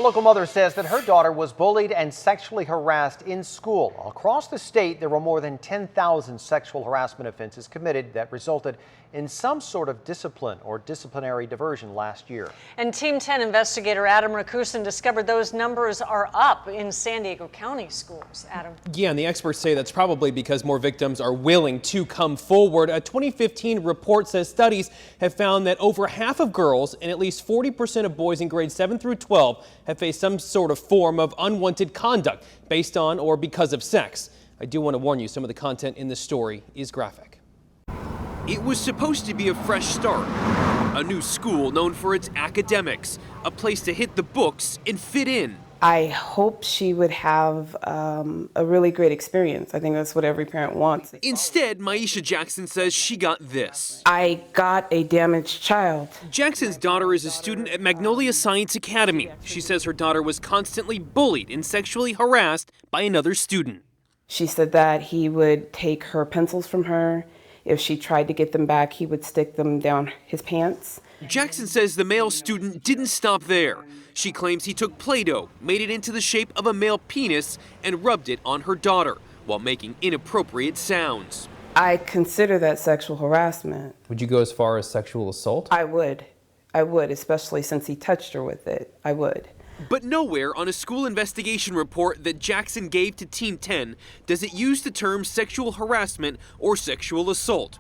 A local mother says that her daughter was bullied and sexually harassed in school. Across the state, there were more than 10,000 sexual harassment offenses committed that resulted in some sort of discipline or disciplinary diversion last year. And Team 10 investigator Adam Rakusin discovered those numbers are up in San Diego County schools. Adam. Yeah, and the experts say that's probably because more victims are willing to come forward. A 2015 report says studies have found that over half of girls and at least 40% of boys in grades 7 through 12 have faced some sort of form of unwanted conduct based on or because of sex. I do want to warn you, some of the content in this story is graphic. It was supposed to be a fresh start, a new school known for its academics, a place to hit the books and fit in. I hope she would have a really great experience. I think that's what every parent wants. Instead, Maisha Jackson says she got this. I got a damaged child. Jackson's daughter is a student at Magnolia Science Academy. She says her daughter was constantly bullied and sexually harassed by another student. She said that he would take her pencils from her. If she tried to get them back, he would stick them down his pants. Jackson says the male student didn't stop there. She claims he took Play-Doh, made it into the shape of a male penis, and rubbed it on her daughter while making inappropriate sounds. I consider that sexual harassment. Would you go as far as sexual assault? I would, especially since he touched her with it. I would. But nowhere on a school investigation report that Jackson gave to Team 10 does it use the term sexual harassment or sexual assault.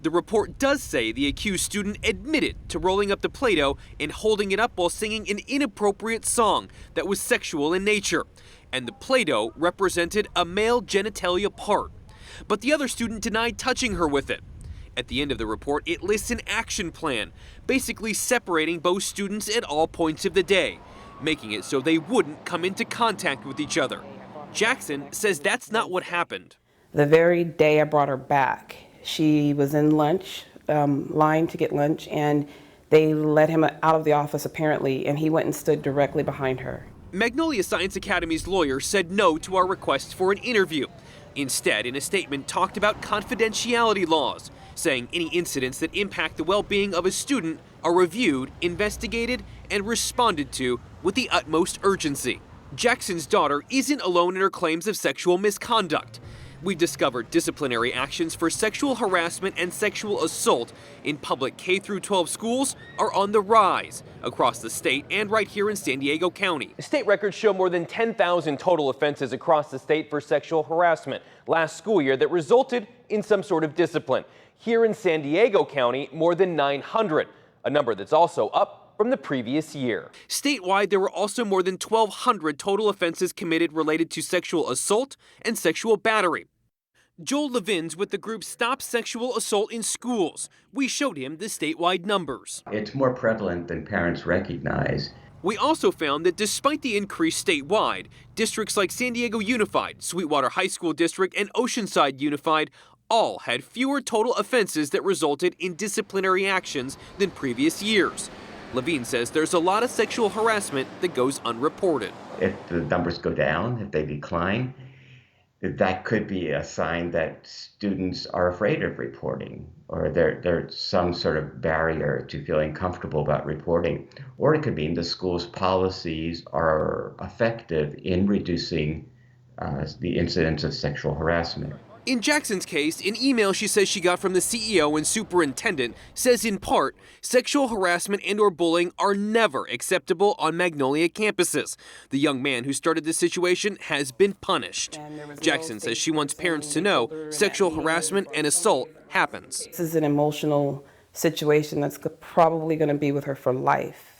The report does say the accused student admitted to rolling up the Play-Doh and holding it up while singing an inappropriate song that was sexual in nature. And the Play-Doh represented a male genitalia part. But the other student denied touching her with it. At the end of the report, it lists an action plan, basically separating both students at all points of the day, making it so they wouldn't come into contact with each other. Jackson says that's not what happened. The very day I brought her back, she was in lunch, line to get lunch, and they let him out of the office apparently, and he went and stood directly behind her. Magnolia Science Academy's lawyer said no to our request for an interview. Instead, in a statement, talked about confidentiality laws, saying any incidents that impact the well-being of a student are reviewed, investigated, and responded to with the utmost urgency. Jackson's daughter isn't alone in her claims of sexual misconduct. We've discovered disciplinary actions for sexual harassment and sexual assault in public K-12 schools are on the rise across the state and right here in San Diego County. State records show more than 10,000 total offenses across the state for sexual harassment last school year that resulted in some sort of discipline. Here in San Diego County, more than 900, a number that's also up from the previous year. Statewide, there were also more than 1,200 total offenses committed related to sexual assault and sexual battery. Joel Levin's with the group Stop Sexual Assault in Schools. We showed him the statewide numbers. It's more prevalent than parents recognize. We also found that despite the increase statewide, districts like San Diego Unified, Sweetwater High School District, and Oceanside Unified all had fewer total offenses that resulted in disciplinary actions than previous years. Levine says there's a lot of sexual harassment that goes unreported. If the numbers go down, if they decline, that could be a sign that students are afraid of reporting, or there's some sort of barrier to feeling comfortable about reporting. Or it could mean the school's policies are effective in reducing the incidence of sexual harassment. In Jackson's case, an email she says she got from the CEO and superintendent says in part, sexual harassment and/or bullying are never acceptable on Magnolia campuses. The young man who started the situation has been punished. Jackson says she wants parents to know sexual harassment and assault happens. This is an emotional situation that's probably going to be with her for life.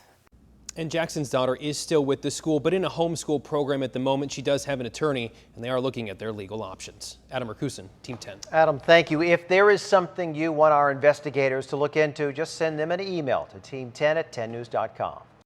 And Jackson's daughter is still with the school, but in a homeschool program at the moment. She does have an attorney, and they are looking at their legal options. Adam Rakusin, Team 10. Adam, thank you. If there is something you want our investigators to look into, just send them an email to team10@10news.com.